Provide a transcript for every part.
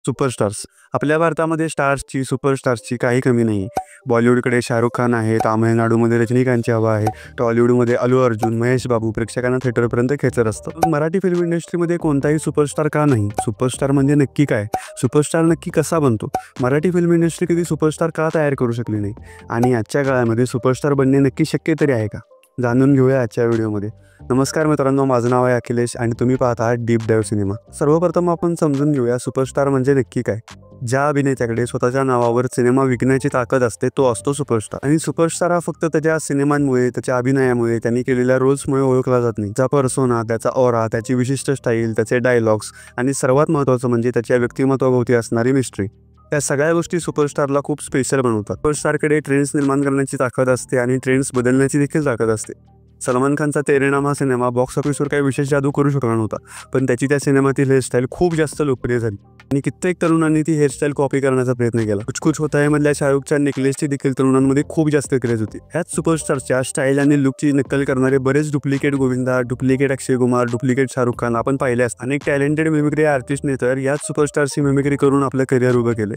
Superstars. आपल्या भारतामध्ये स्टार्सची, सुपरस्टार्सची काही कमी नाही. बॉलिवूडकडे शाहरुख खान आहे, तामिळनाडूमध्ये रजनीकांतची हवा आहे, टॉलिवूडमध्ये अल्लू अर्जुन, महेश बाबू प्रेक्षकांना थिएटरपर्यंत खेचत असतं. मराठी फिल्म इंडस्ट्रीमध्ये कोणताही सुपरस्टार का नाही? सुपरस्टार म्हणजे नक्की काय? सुपरस्टार नक्की कसा बनतो? मराठी फिल्म इंडस्ट्री कधी सुपरस्टार का तयार करू शकली नाही? आणि आजच्या काळामध्ये सुपरस्टार बनणे नक्की शक्य तरी आहे का? जाणून घेऊया आजच्या व्हिडिओमध्ये. नमस्कार मित्रांनो, माझं नाव आहे अखिलेश आणि तुम्ही पाहत आहात डीप डाइव्ह सिनेमा. सर्वप्रथम आपण समजून घेऊया सुपरस्टार म्हणजे नक्की काय. ज्या अभिनेत्याकडे स्वतःच्या नावावर सिनेमा विकण्याची ताकद असते तो असतो सुपरस्टार. आणि सुपरस्टार हा फक्त त्याच्या सिनेमांमुळे, त्याच्या अभिनयामुळे, त्यांनी केलेल्या रोल्समुळे ओळखला जात नाही. त्याचा पर्सोना, त्याचा ऑरा, त्याची विशिष्ट स्टाईल, त्याचे डायलॉग्स आणि सर्वात महत्त्वाचं म्हणजे त्याच्या व्यक्तिमत्वाभोवती असणारी मिस्ट्री, या सगळ्या गोष्टी सुपरस्टारला खूप स्पेशल बनवतात. सुपरस्टारकडे ट्रेंड्स निर्माण करण्याची ताकद असते आणि ट्रेंड्स बदलण्याची देखील ताकद असते. सलमान खानचा तेरे नाम हा सिनेमा बॉक्स ऑफिसवर काही विशेष जादू करू शकला नव्हता, पण त्याची त्या सिनेमातील हेअरस्टाईल खूप जास्त लोकप्रिय झाली आणि कित्येक तरुणांनी ती हेअरस्टाईल कॉपी करण्याचा प्रयत्न केला. कुछ कुछ होता है मधल्या शाहरुखच्या नेकलेसची देखील तरुणांमध्ये खूप जास्त क्रेज होती. ह्याच सुपरस्टारच्या स्टाईल आणि लुकची नक्कल करणारे बरेच duplicate Govinda, duplicate Akshay Kumar, duplicate Shahrukh Khan आपण पाहिले असतात. अनेक टॅलेंटेड मिमिक्री आर्टिस्टने तर याच सुपरस्टारची मिमिक्री करून आपलं करिअर उभं केले.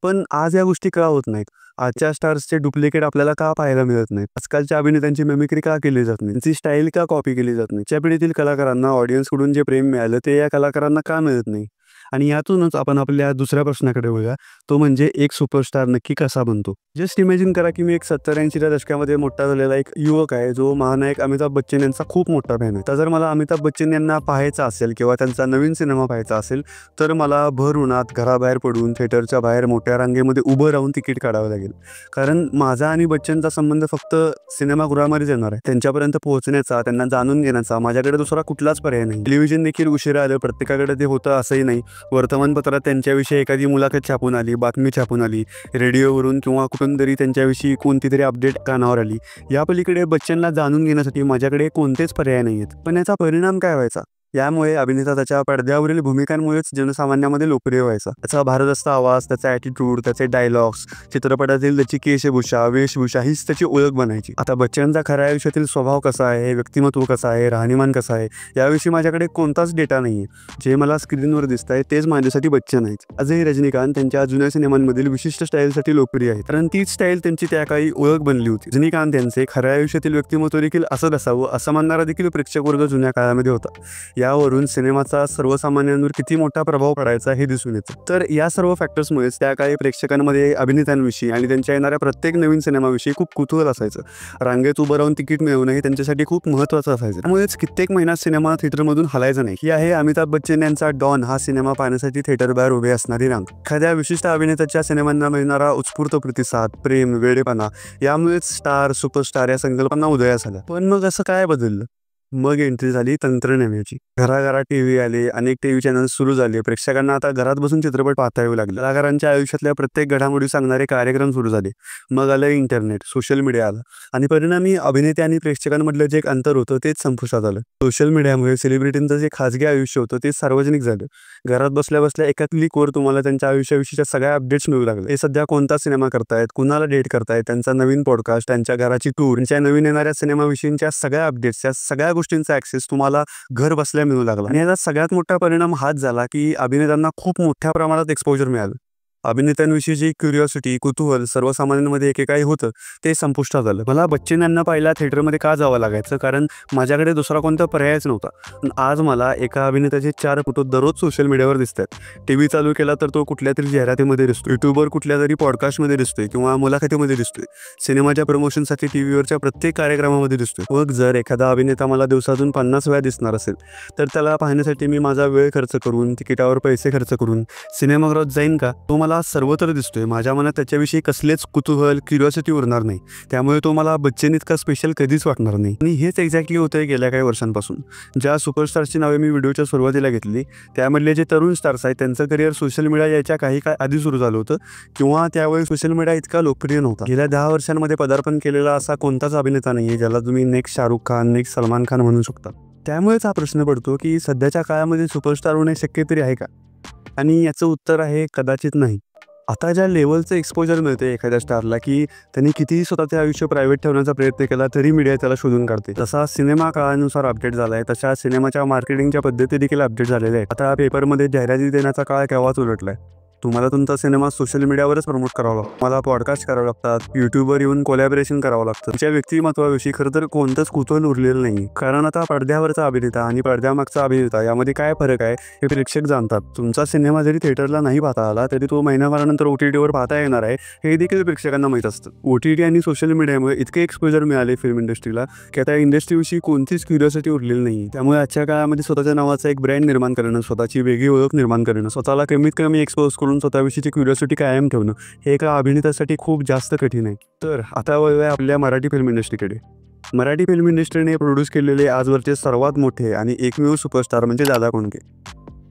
पण आज या गोष्टी का होत नाहीत? आजच्या स्टार्सचे डुप्लिकेट आपल्याला का पाहायला मिळत नाहीत? आजकालच्या अभिनेत्यांची मिमिक्री का केली जात नाही? त्यांची स्टाईल का कॉपी केली जात नाही? च्या पिढीतील कलाकारांना ऑडियन्सकडून जे प्रेम मिळालं ते या कलाकारांना का मिळत नाही? आणि यातूनच आपण आपल्या दुसऱ्या प्रश्नाकडे वळूया, तो म्हणजे एक सुपरस्टार नक्की कसा बनतो? जस्ट इमॅजिन करा की मी एक 70-80च्या दशकामध्ये मोठा झालेला एक युवक आहे जो महानायक अमिताभ बच्चन यांचा खूप मोठा फॅन आहे. तर जर मला अमिताभ बच्चन यांना पाहायचा असेल किंवा त्यांचा नवीन सिनेमा पाहायचा असेल तर मला भर उन्हात घराबाहेर पडून थिएटरच्या बाहेर मोठ्या रांगेमध्ये उभं राहून तिकीट काढावं लागेल. कारण माझा आणि बच्चनचा संबंध फक्त सिनेमागृहामध्येच येणार आहे. त्यांच्यापर्यंत पोहोचण्याचा, त्यांना जाणून घेण्याचा माझ्याकडे दुसरा कुठलाच पर्याय नाही. टेलिव्हिजन देखील उशिरा आलं, प्रत्येकाकडे ते होतं असंही नाही. वर्तमानपत्रात त्यांच्याविषयी एखादी मुलाखत छापून आली, बातमी छापून आली, रेडिओवरून किंवा कुठून तरी त्यांच्याविषयी कोणती तरी अपडेट कानावर आली. या पलीकडे बच्चनला जाणून घेण्यासाठी माझ्याकडे कोणतेच पर्याय नाही आहेत. पण याचा परिणाम काय व्हायचा? यामुळे अभिनेता त्याच्या पडद्यावरील भूमिकांमुळेच जनसामान्यामध्ये लोकप्रिय व्हायचा. त्याचा भारदस्त आवाज, त्याचा ॲटिट्यूड, त्याचे डायलॉग्स, चित्रपटातील त्याची केशभूषा, वेशभूषा हीच त्याची ओळख बनायची. आता बच्चनचा खऱ्या आयुष्यातील स्वभाव कसा आहे, व्यक्तिमत्व कसं आहे, राहणीमान कसं आहे, याविषयी माझ्याकडे कोणताच डेटा नाही आहे. जे मला स्क्रीनवर दिसत आहे तेच माझ्यासाठी बच्चन आहेत. आजही रजनीकांत त्यांच्या जुन्या सिनेमांमधील विशिष्ट स्टाईलसाठी लोकप्रिय आहेत, कारण तीच स्टाईल त्यांची त्या काळी ओळख बनली होती. रजनीकांत यांचे खऱ्या आयुष्यातील व्यक्तिमत्व देखील असंच असावं असं मानणारा देखील प्रेक्षक वर्ग जुन्या काळामध्ये होता. यावरून सिनेमाचा सर्वसामान्यांवर किती मोठा प्रभाव पडायचा हे दिसून येतं. तर या सर्व फॅक्टर्समुळेच त्या काळी प्रेक्षकांमध्ये अभिनेत्यांविषयी आणि त्यांच्या येणाऱ्या प्रत्येक नवीन सिनेमाविषयी खूप कुतूहल असायचं. रांगेत उभं राहून तिकीट मिळवणं हे त्यांच्यासाठी खूप महत्त्वाचं असायचं. त्यामुळेच कित्येक महिन्यात सिनेमा थिएटरमधून हलायचं नाही. ही आहे अमिताभ बच्चन यांचा डॉन हा सिनेमा पाहण्यासाठी थिएटर बाहेर उभे असणारी रांग. एखाद्या विशिष्ट अभिनेत्याच्या सिनेमांना मिळणारा उत्स्फूर्त प्रतिसाद, प्रेम, वेडेपणा, यामुळेच स्टार, सुपरस्टार या संकल्पना उदयास आल्या. पण मग असं काय बदललं? मग एंट्री झाली तंत्रज्ञानाची. घराघरात टीव्ही आले, अनेक टीव्ही चॅनल्स सुरू झाले. प्रेक्षकांना आता घरात बसून चित्रपट पाहता येऊ लागले. कलाकारांच्या आयुष्यातल्या प्रत्येक घडामोडी सांगणारे कार्यक्रम सुरू झाले. मग आलं इंटरनेट, सोशल मीडिया आलं आणि परिणामी अभिनेते आणि प्रेक्षकांमधलं जे एक अंतर होतं तेच संपुष्टात आलं. सोशल मीडियामुळे सेलिब्रिटींचं जे खाजगी आयुष्य होतं ते सार्वजनिक झालं. घरात बसल्या बसल्या एका क्लिकवर तुम्हाला त्यांच्या आयुष्याविषयीच्या सगळ्या अपडेट्स मिळू लागले. ते सध्या कोणता सिनेमा करतायत, कुणाला डेट करतायत, त्यांचा नवीन पॉडकास्ट, त्यांच्या घराची टूर, त्यांच्या नवीन येणाऱ्या सिनेमाविषयीच्या सगळ्या अपडेट्स, या सगळ्या गोष्टींचा ऍक्सेस तुम्हाला घर बसल्या मिळू लागला. आणि याचा सगळ्यात मोठा परिणाम हाच झाला की अभिनेत्यांना खूप मोठ्या प्रमाणात एक्सपोजर मिळालं. अभिनेत्यांविषयीची क्युरिओसिटी, कुतूहल सर्वसामान्यांमध्ये एकेकाळी होतं ते संपुष्टात आलं. मला बच्चन यांना पाहिला थिएटरमध्ये का जावं लागायचं? कारण माझ्याकडे दुसरा कोणता पर्यायच नव्हता. पण आज मला एका अभिनेत्याचे 4 फोटो दररोज सोशल मीडियावर दिसतात. टीव्ही चालू केला तर तो कुठल्या तरी जाहिरातीमध्ये दिसतो, युट्यूबवर कुठल्या तरी पॉडकास्टमध्ये दिसतोय किंवा मुलाखतीमध्ये दिसतोय, सिनेमाच्या प्रमोशनसाठी टीव्हीवरच्या प्रत्येक कार्यक्रमामध्ये दिसतोय. मग जर एखादा अभिनेता मला दिवसातून 50 वेळा दिसणार असेल तर त्याला पाहण्यासाठी मी माझा वेळ खर्च करून, तिकिटावर पैसे खर्च करून सिनेमागृहात जाईन का? तो मला सर्वत्र दिसतोय. माझ्या मनात त्याच्याविषयी कसलेच कुतूहल, क्युरिओसिटी उरणार नाही. त्यामुळे तो मला बच्चन इतका स्पेशल कधीच वाटणार नाही. आणि हेच एक्झॅक्टली होतंय गेल्या काही वर्षांपासून. ज्या सुपरस्टार्सची नावे मी व्हिडिओच्या सुरुवातीला घेतली त्यामधले जे तरुण स्टार्स आहेत त्यांचं करिअर सोशल मीडिया यायच्या काही काळ आधी सुरू झालं होतं किंवा त्यावेळी सोशल मीडिया इतका लोकप्रिय नव्हता. गेल्या 10 वर्षांमध्ये पदार्पण केलेला असा कोणताच अभिनेता नाही ज्याला तुम्ही नेक्स्ट शाहरुख खान, नेक्स्ट सलमान खान म्हणू शकता. त्यामुळेच हा प्रश्न पडतो की सध्याच्या काळामध्ये सुपरस्टार होणे शक्य तरी आहे का? आणि याचं उत्तर आहे कदाचित नाही. आता ज्या लेवलचं एक्सपोजर मिळते एखाद्या स्टारला की त्यांनी कितीही स्वतःचे आयुष्य प्रायव्हेट ठेवण्याचा प्रयत्न केला तरी मीडिया त्याला शोधून काढते. तसा सिनेमा काळानुसार अपडेट झाला आहे, तशा सिनेमाच्या मार्केटिंगच्या पद्धती देखील अपडेट झालेल्या आहेत. आता पेपरमध्ये जाहिराती देण्याचा काळ केव्हाच उलटलाय. तुम्हाला तुमचा सिनेमा सोशल मीडियावरच प्रमोट करावा लागतो, तुम्हाला पॉडकास्ट करावे लागतात, यूट्यूबवर येऊन कोलॅबरेशन करावं लागतं. तुमच्या व्यक्तिमत्वाविषयी खरं तर कोणतंच कुतूहल उरलेलं नाही. कारण आता पडद्यावरचा अभिनेता आणि पडद्यामागचा अभिनेता यामध्ये काय फरक आहे हे प्रेक्षक जाणतात. तुमचा सिनेमा जरी थिएटरला नाही पाहता आला तरी तो महिनाभरानंतर OTTवर पाहता येणार आहे हे देखील प्रेक्षकांना माहीत असतं. OTT आणि सोशल मीडियामुळे इतके एक्सपोजर मिळाले फिल्म इंडस्ट्रीला की आता इंडस्ट्रीविषयी कोणतीच क्युरिओसिटी उरलेली नाही. त्यामुळे आजच्या काळामध्ये स्वतःच्या नावाचा एक ब्रँड निर्माण करणं, स्वतःची वेगळी ओळख निर्माण करणं, स्वतःला कमीत कमी एक्सपोज करून स्वतःविषयीची क्युरिओसिटी कायम ठेवणं हे एका अभिनेत्यासाठी खूप जास्त कठीण आहे. तर आता वळूया आपल्या मराठी फिल्म इंडस्ट्रीकडे. मराठी फिल्म इंडस्ट्रीने प्रोड्यूस केलेले आजवरचे सर्वात मोठे आणि एकमेव सुपरस्टार म्हणजे दादा कोंडके.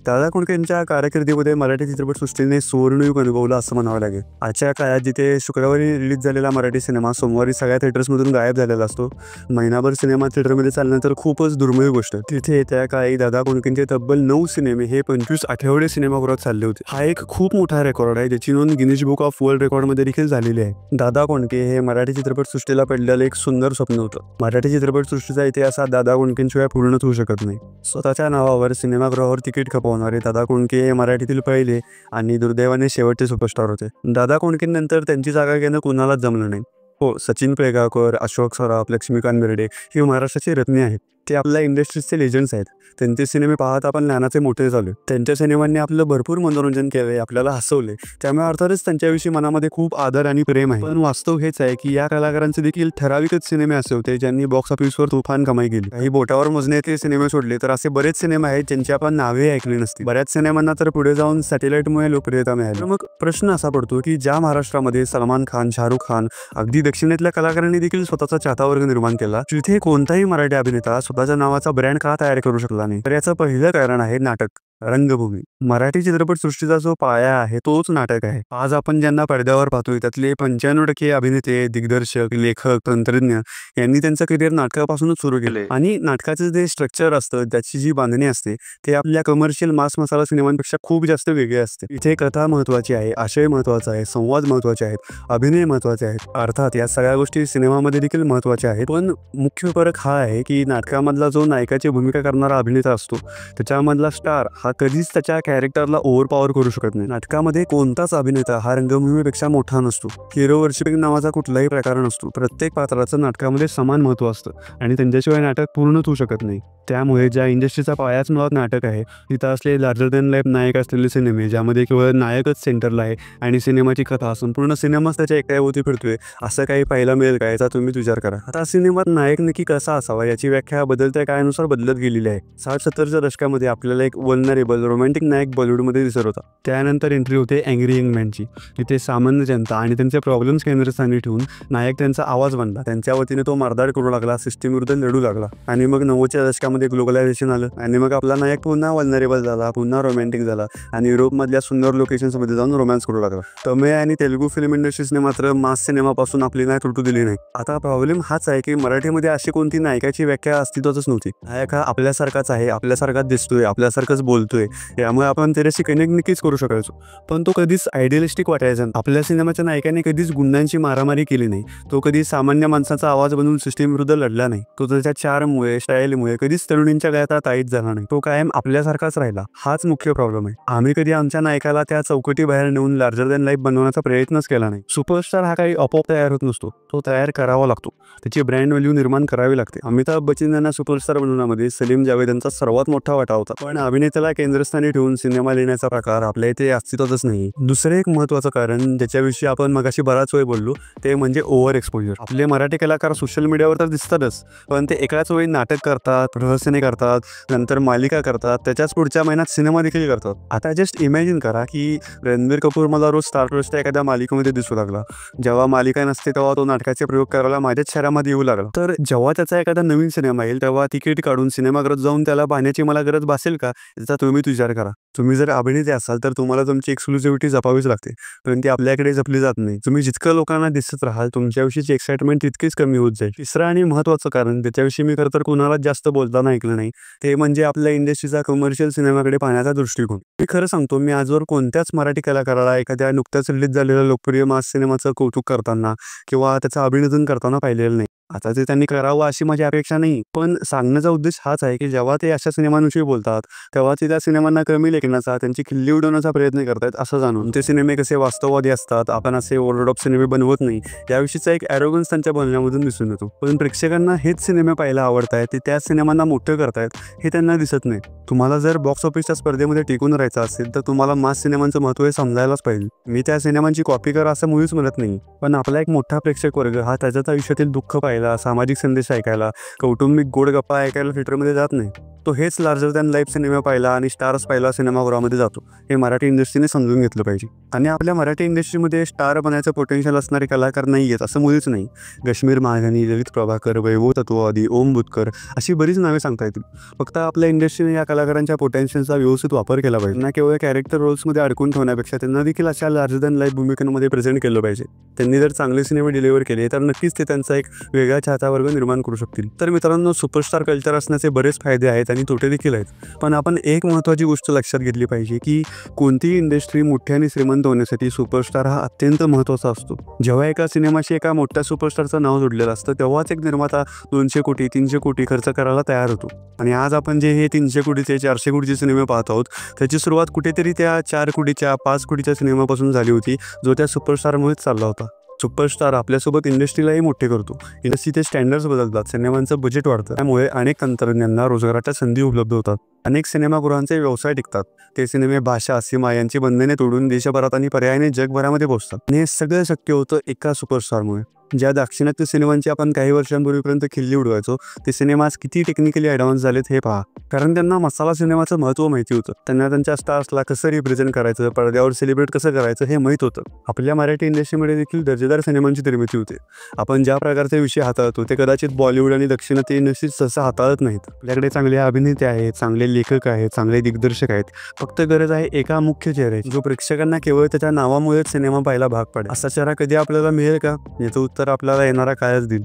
दादा कोंडकेंच्या कारकिर्दीमध्ये मराठी चित्रपटसृष्टीने सुवर्णयुग अनुभवलं असं म्हणावं लागेल. आजच्या काळात जिथे शुक्रवारी रिलीज झालेला मराठी सिनेमा सोमवारी सगळ्या थिएटर्समधून गायब झालेला असतो, महिनाभर सिनेमा थिएटरमध्ये चालणं तर खूपच दुर्मिळ गोष्ट. तिथे त्या काळी दादा कोंडकेंचे तब्बल 9 सिनेमे हे 25 आठवडे सिनेमागृहात चालले होते. हा एक खूप मोठा रेकॉर्ड आहे, ज्याची नोंद गिनीज बुक ऑफ वर्ल्ड रेकॉर्डमध्ये देखील झालेली आहे. दादा कोंडके हे मराठी चित्रपटसृष्टीला पडलेलं एक सुंदर स्वप्न होतं. मराठी चित्रपटसृष्टीचा इतिहास हा दादा कोंडकेंशिवाय पूर्णच होऊ शकत नाही. स्वतःच्या नावावर सिनेमागृहावर तिकीट खपवणारे दादा कोंडके हे मराठीतील पहिले आणि दुर्दैवाने शेवटचे सुपरस्टार होते. दादा कोंडकेंनंतर त्यांची जागा घेणं कुणालाच जमलं नाही. हो, सचिन पेगाळकर, अशोक सराफ, लक्ष्मीकांत बेर्डे ही महाराष्ट्राची रत्ने आहेत. ते आपल्या इंडस्ट्रीजचे लेजंड्स आहेत. त्यांचे सिनेमे पाहत आपण लहानाचे मोठे झालो. त्यांच्या सिनेमांनी आपलं भरपूर मनोरंजन केले, आपल्याला हसवले. त्यामुळे अर्थातच त्यांच्याविषयी मनामध्ये खूप आदर आणि प्रेम आहे. पण वास्तव हेच आहे की या कलाकारांचे देखील ठराविकच सिनेमे असे होते ज्यांनी बॉक्स ऑफिसवर तुफान कमाई केली. काही बोटावर मोजण्याचे सिनेमे सोडले तर असे बरेच सिनेमे आहेत ज्यांची आपण नावे ऐकली नसती. बऱ्याच सिनेमांना तर पुढे जाऊन सॅटेलाइटमुळे लोकप्रियता मिळाली. मग प्रश्न असा पडतो की ज्या महाराष्ट्रामध्ये सलमान खान, शाहरुख खान, अगदी दक्षिणेतल्या कलाकारांनी देखील स्वतःचा चाहता वर्ग निर्माण केला, तिथे कोणताही मराठी अभिनेता स्वतःच्या नावाचा ब्रँड का तयार करू शकला नाही? तर याचं पहिलं कारण आहे नाटक, रंगभूमी. मराठी चित्रपटसृष्टीचा जो पाया आहे तोच नाटक आहे. आज आपण ज्यांना पडद्यावर पाहतोय त्यातले 95% अभिनेते, दिग्दर्शक, लेखक, तंत्रज्ञ यांनी त्यांचं करिअर नाटकापासूनच सुरू केले. आणि नाटकाचं जे स्ट्रक्चर असतं, त्याची जी बांधणी असते, ते आपल्या कमर्शियल मास मसाला सिनेमांपेक्षा खूप जास्त वेगळे असते. इथे कथा महत्त्वाची आहे, आशय महत्त्वाचा आहे, संवाद महत्त्वाचे आहेत, अभिनय महत्त्वाचे आहेत. अर्थात या सगळ्या गोष्टी सिनेमामध्ये देखील महत्त्वाच्या आहेत. पण मुख्य फरक हा आहे की नाटकामधला जो नायकाची भूमिका करणारा अभिनेता असतो, त्याच्यामधला स्टार हा कधीच त्याच्या कॅरेक्टरला ओव्हरपॉवर करू शकत नाही. नाटकामध्ये कोणताच अभिनेता हा रंगभूमीपेक्षा मोठा नसतो. हिरो वर्शिपिंग नावाचा कुठलाही प्रकार नसतो. प्रत्येक पात्राचं नाटकामध्ये समान महत्त्व असतं आणि त्यांच्याशिवाय नाटक पूर्णच होऊ शकत नाही. त्यामुळे ज्या इंडस्ट्रीचा पायाच मुळात नाटक आहे, तिथं असले लार्जर दॅन लाईफ नायक असलेले सिनेमे ज्यामध्ये केवळ नायकच सेंटरला आहे आणि सिनेमाची कथा संपूर्ण सिनेमाच त्याच्या एकट्याभोवती फिरतोय, असं काही पाहायला मिळेल का? याचा तुम्हीच विचार करा. आता सिनेमात नायक नक्की कसा असावा याची व्याख्या बदलत्या काळानुसार बदलत गेलेली आहे. 60-70च्या दशकामध्ये आपल्याला एक वल्नरेबल रोमॅन्टिक नायक बॉलिवूडमध्ये दिसत होता. त्यानंतर एंट्री होते अँग्री यंग मॅनची. इथे सामान्य जनता आणि त्यांचे प्रॉब्लेम्स केंद्रस्थानी ठेवून नायक त्यांचा आवाज बनला. त्यांच्या वतीने तो मारदाड करू लागला, सिस्टीम विरुद्ध लढू लागला. आणि मग 90च्या दशकामध्ये ग्लोबलायझेशन आलं आणि मग आपला नायक पुन्हा वल्नरेबल झाला, पुन्हा रोमॅन्टिक झाला आणि युरोपमधल्या सुंदर लोकेशन्समध्ये जाऊन रोमॅन्स करू लागला. तमिळ आणि तेलुगू फिल्म इंडस्ट्रीजने मात्र मास सिनेमापासून आपली नायक तुटू दिली नाही. आता प्रॉब्लेम हाच आहे की मराठीमध्ये अशी कोणती नायकाची व्याख्या अस्तित्वातच नव्हती. नायक हा आपल्यासारखाच आहे, आपल्यासारखाच दिसतोय, आपल्यासारखंच बोलतोय, यामुळे आपण त्याच्याशी कनेक्ट नक्कीच करू शकायचो. पण तो कधीच आयडियलिस्टिक वाटायचा. आपल्या सिनेमाच्या नायकाने कधीच गुंडांची मारामारी केली नाही. तो कधी सामान्य माणसाचा आवाज बनवून सिस्टीम विरुद्ध लढला नाही. तो त्याच्या चार्ममुळे, स्टाईलमुळे कधीच तरुणींच्या गळ्यात ताईत झाला नाही. तो कायम आपल्यासारखाच राहिला. हाच मुख्य प्रॉब्लेम आहे. आम्ही कधी आमच्या नायकाला त्या चौकटी बाहेर नेऊन लार्जर दॅन लाईफ बनवण्याचा प्रयत्नच केला नाही. सुपरस्टार हा काही आपोआप तयार होत नसतो, तो तयार करावा लागतो. त्याची ब्रँड व्हॅल्यू निर्माण करावी लागते. अमिताभ बच्चन यांना सुपरस्टार बनवण्यामध्ये सलीम जावेद यांचा सर्वात मोठा वाटा होता. पण अभिनेत्याला केंद्रस्थानी ठेवून सिनेमा लिहिण्याचा प्रकार आपल्या इथे अस्तित्वातच नाही. दुसरे एक महत्त्वाचं कारण ज्याच्याविषयी आपण मगाशी बराच वेळ बोललो ते म्हणजे ओव्हर एक्सपोजर. आपले मराठी कलाकार सोशल मीडियावर तर दिसतातच, पण ते एकाच वेळी नाटक करतात, रहस्यने करतात, नंतर मालिका करतात, त्याच्याच पुढच्या महिन्यात सिनेमा देखील करतात. आता जस्ट इमॅजिन करा की रणबीर कपूर मला रोज स्टार प्लसच्या एखाद्या मालिकेमध्ये दिसू लागला. जेव्हा मालिका नसते तेव्हा तो नाटकाचे प्रयोग करायला माझ्याच शहरामध्ये येऊ लागला. तर जेव्हा त्याचा एखादा नवीन सिनेमा येईल तेव्हा तिकीट काढून सिनेमागृहात जाऊन त्याला पाहण्याची मला गरज भासेल का? याचा तुम्हीच विचार करा. तुम्ही जर अभिनेते असाल तर तुम्हाला तुमची एक्सक्लुसिव्हिटी जपावीच लागते, पण ती आपल्याकडे जपली जात नाही. तुम्ही जितकं लोकांना दिसत राहाल तुमच्याविषयीची एक्साइटमेंट तितकीच कमी होत जाईल. तिसरं आणि महत्त्वाचं कारण त्याच्याविषयी मी खरं तर कुणालाच जास्त बोलताना ऐकलं नाही, ते म्हणजे आपल्या इंडस्ट्रीचा कमर्शियल सिनेमाकडे पाहण्याचा दृष्टिकोन. मी खरं सांगतो, मी आजवर कोणत्याच मराठी कलाकाराला एखाद्या नुकत्याच रिलीज झालेल्या लोकप्रिय मास सिनेमाचं कौतुक करताना किंवा त्याचं अभिनंदन करताना पाहिलेलं नाही. आता ते त्यांनी करावं अशी माझी अपेक्षा नाही, पण सांगण्याचा उद्देश हाच आहे की जेव्हा ते अशा सिनेमांविषयी बोलतात, तेव्हा ते त्या सिनेमांना कमी लेखण्याचा, त्यांची खिल्ली उडवण्याचा प्रयत्न करतायत असं जाणून. ते सिनेमे कसे वास्तववादी असतात, आपण असे ओव्हर ऑफ सिनेमे बनवत नाही, याविषयीचा एक ॲरोगन्स त्यांच्या बोलण्यामधून दिसून येतो. पण प्रेक्षकांना हेच सिनेमे पाहायला आवडतायत, ते त्याच सिनेमांना मोठं करतायत हे त्यांना दिसत नाही. तुम्हाला जर बॉक्स ऑफिसच्या स्पर्धेमध्ये टिकून राहायचं असेल तर तुम्हाला मास सिनेमांचं महत्त्व हे समजायलाच पाहिजे. मी त्या सिनेमांची कॉपी करा असं मुळीच म्हणत नाही, पण आपला एक मोठा प्रेक्षक वर्ग हा त्याच्याच आयुष्यातील दुःख पाहायला, सामाजिक संदेश ऐकायला, कौटुंबिक गोड गप्पा ऐकायला थिएटरमध्ये जात नाही. तो हेच लार्जर दॅन लाईफ सिनेमा पाहिला आणि स्टार्स पाहिला सिनेमागृहामध्ये जातो. हे मराठी इंडस्ट्रीने समजून घेतलं पाहिजे. आणि आपल्या मराठी इंडस्ट्रीमध्ये स्टार बनायचं पोटेन्शियल असणारे कलाकार नाही आहेत असं मुळीच नाही. कश्मीर महाजनी, ललित प्रभाकर, वैभव तत्ववादी, ओम बुतकर अशी बरीच नावे सांगता येतील. फक्त आपल्या इंडस्ट्रीने या कलाकारांच्या पोटेन्शियलचा व्यवस्थित वापर केला पाहिजे. ना केवळ कॅरेक्टर रोल्समध्ये अडकून ठेवण्यापेक्षा त्यांना देखील अशा लार्जर दॅन लाईफ भूमिकांमध्ये प्रेझेंट केलं पाहिजे. त्यांनी जर चांगले सिनेमे डिलिव्हर केले तर नक्कीच ते त्यांचा एक वेगळा चाहता वर्ग निर्माण करू शकतील. तर मित्रांनो, सुपरस्टार कल्चर असण्याचे बरेच फायदे आहेत आणि तोटे देखील आहेत. पण आपण एक महत्त्वाची गोष्ट लक्षात घेतली पाहिजे की कोणतीही इंडस्ट्री मोठी आणि श्रीमंत होण्यासाठी सुपरस्टार हा अत्यंत महत्त्वाचा असतो. जेव्हा एका सिनेमाशी एका मोठ्या सुपरस्टारचं नाव जोडलेलं असतं तेव्हाच एक निर्माता 200 कोटी 300 कोटी खर्च करायला तयार होतो. आणि आज आपण जे हे 300 कोटीचे 400 कोटीचे सिनेमे पाहत आहोत त्याची सुरुवात कुठेतरी त्या 4 कोटीच्या 5 कोटीच्या सिनेमापासून झाली होती, जो त्या सुपरस्टारमुळेच चालला होता. सुपरस्टार आपल्यासोबत इंडस्ट्रीलाही मोठे करतो. इंडस्ट्रीचे स्टँडर्ड्स बदलतात, सिनेमांचं बजेट वाढतं, त्यामुळे अनेक तंत्रज्ञांना रोजगाराच्या संधी उपलब्ध होतात. अनेक सिनेमागृहांचे व्यवसाय टिकतात. ते सिनेमे भाषा, सीमा यांची बंधने तोडून देशभरात आणि पर्यायाने जगभरामध्ये पोहोचतात. आणि हे सगळं शक्य होतं एका सुपरस्टारमुळे. ज्या दाक्षिणात्य सिनेमांची आपण काही वर्षांपूर्वीपर्यंत खिल्ली उडवायचो, ते सिनेमा आज किती टेक्निकली ॲडव्हान्स झालेत हे पहा. कारण त्यांना मसाला सिनेमाचं महत्त्व माहिती होतं. त्यांना त्यांच्या स्टार्सला कसं रिप्रेझेंट करायचं, पडद्यावर सेलिब्रेट कसं करायचं हे माहीत होतं. आपल्या मराठी इंडस्ट्रीमध्ये देखील दर्जेदार सिनेमांची निर्मिती होते. आपण ज्या प्रकारचे विषय हाताळतो ते कदाचित बॉलिवूड आणि दक्षिणात्य इंडस्ट्रीज सहसा हाताळत नाहीत. आपल्याकडे चांगले अभिनेते आहेत, चांगले लेखक आहेत, चांगले दिग्दर्शक आहेत. फक्त गरज आहे एका मुख्य चेहऱ्याची, जो प्रेक्षकांना केवळ त्याच्या नावामुळेच सिनेमा पाहायला भाग पाडेल. असा चेहरा कधी आपल्याला मिळेल का? याचं उत्तर आपल्याला येणारा काळच देईल.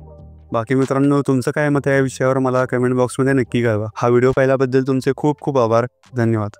बाकी मित्रांनो, तुमचं काय मत आहे या विषयावर मला कमेंट बॉक्समध्ये नक्की कळवा. हा व्हिडिओ पाहिल्याबद्दल तुमचे खूप खूप आभार. धन्यवाद.